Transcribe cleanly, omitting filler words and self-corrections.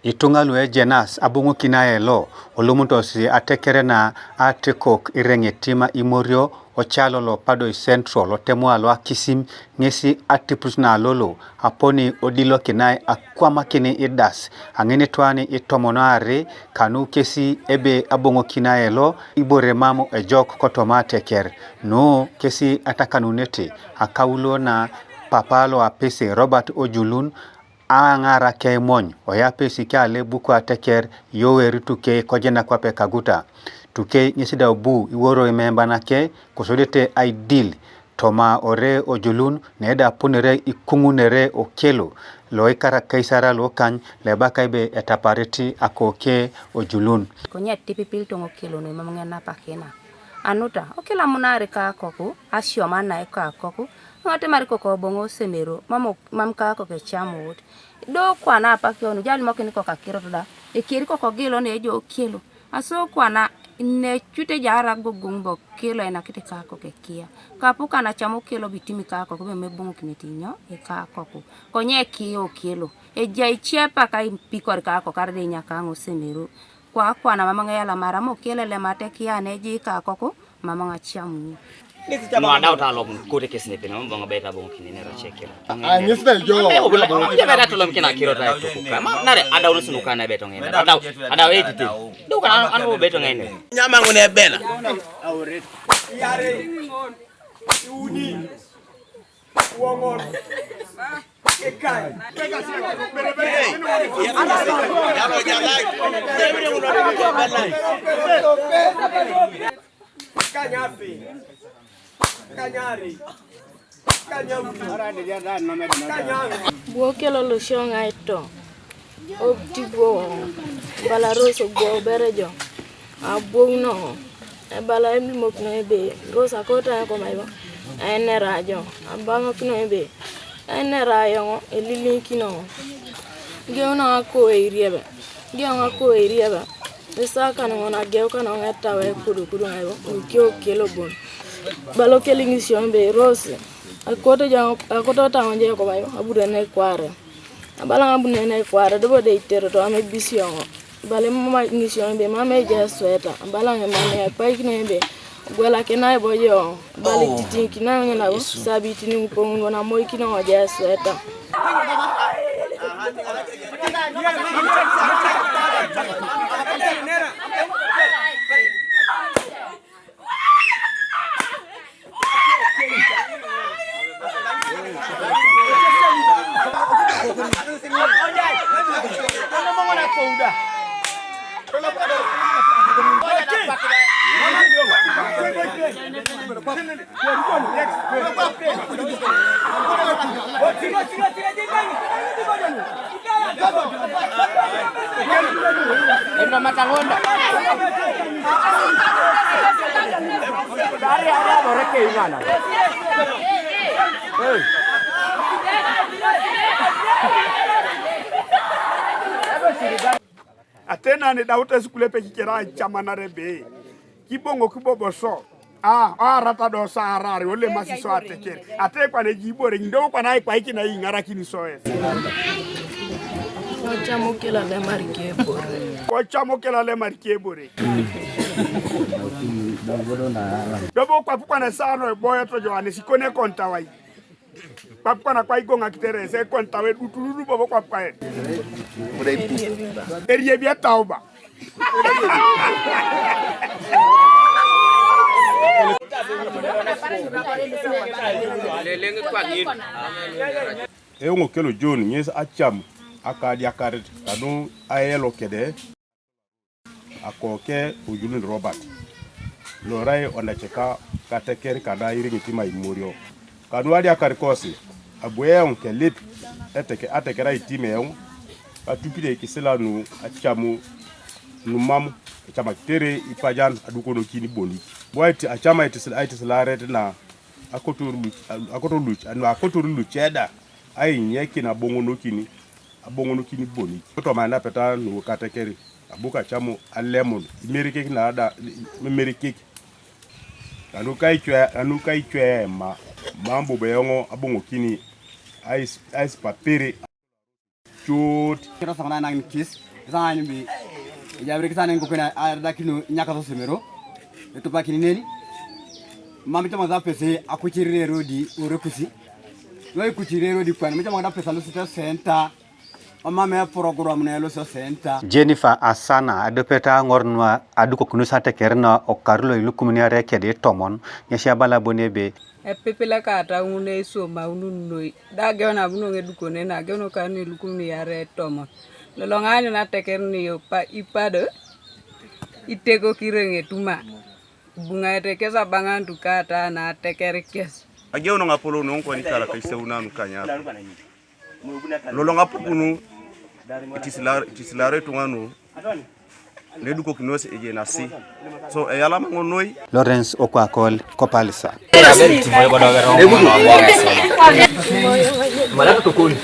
Itungalwe jenas abungu kinaelo olumuntosi atekere na atekok irengetima imorio ochalo lo pado central otemo alwa kisim ngesi atipusna lolo aponi odilo kinai akwama kini idas angini twani itomonare kanu kesi ebe abungu kinaelo ibore mamo ejok kotoma teker no kesi atakanunete akaulo na papalo apese Robert Ojulun angara ke mon oyape sikale buku ateker yoweru tuke kojena kwape kaguta tuke nyisida obu iworo imemba nake kusodete ideal toma ore Ojulun neda punere ikungunere okelo loikara kaisara lokan lebaka ibe etapareti akoke Ojulun konya tipipil tongo kelo no mamangena pakena anuta okela munare ka koku asio mana ka koku ngate mari koko bongo semero mamka ko ke chamot do kwana pakyo no jali mokini ko ka kiro da e kiri koko gilo ne jo kilo aso kwana ne chute jara gugumbo kilo ena kite ka ko ke kia kapuka na chamo kilo bitimi ka ko be mebongo kinetinyo e ka ko nye kio kilo e jai chepa kai pikor ka ko karde nyaka ngo semero kwana mama ngela mara mo kele le mate kia ne ji ka ko mama ngachamu no ada uta kote kesne pena mbonga beta bongo kinene ra chekela nyesda jo ya beta tolom kina kiro ta to ka nare ada unu sunu kana beto ngene ada we tite do kana anu beto ngene nyama ngone bela awre yare uni wongon ekai pega sira bere yaro jalai debre uno ke bela kanyapi kanyari Bokelo lo shonga ito optibo bala roso go berejo abogno e bala embi mokno ebe rosa kota ko maiba ene rajo abanga kino ebe ene rayo e lili kino geona ko iriebe geona ko iriebe esaka no na geo kana ngata we kudu ngaibo ukio kelo bon balo kelingi shombe rose akoto taonje ko bayo abude ne kware abala ngabune ne kware do de itero to ame bision bale mama ngision be mama je sweta abala ngene pai kine gwela kenai boyo bale titin kina ngena bo sabiti ni mpongo na moy kina je sweta atena ne dauta skule pe kikera chamana rebe kibongo kiboboso rata do sarari ole masiso atekere ate kwa ne jibore ndo kwa na kwa ikina ingara kini soe Ochamokela le marikebore dobo kwa pukwa na sano e boya to joane sikone konta wai papwa na kwa igonga kiterese konta we dutululu bobo kwa pae eriye bia tauba Ngo kelo John nyes acham akadi akaret kanu ayelo kede akoke Ojulun Robert lorai onacheka katekeri kada iringi tima imurio kanu adi akarikosi abwe kelit atekera itime yon atupide kisela nu achamu numamu chama tere ipajan aduko no kini boni boyti achama itisla red na akoto luch eda ai nyeki na bongo no kini boni to mana peta no katekeri abuka chamu alemon merike na ada merike anu kai chwe mambo beyongo abongo kini ice papere chut kira sangana nang kis Sana nyumbi. Jabri kisana ngukuna adakinu nyaka semero. Eto pakini neli. Mami tama za pese akuchirire rodi urekusi. Noi kuchirire rodi kwa mimi tama da pesa lo sita center. Mama me program na lo center. Jennifer Asana adopeta ngornwa aduko kunusa tekerna o karulo ilukumnia rekede tomon nyesha bala bonebe epepela kata une soma ununoi dage ona bunonge dukone na geno kani lukumnia re tomon lolongani na tekerni yo pa ipado itego kirenge tuma bunga tekesa bangandu kata na tekerekes ageuno ngapolo no ko ni kala kaise unanu kanya lolonga punu tisilare tunganu neduko kinose eje nasi so eyala mangonoi Lawrence Okwakol Kopalisa Malah tukun.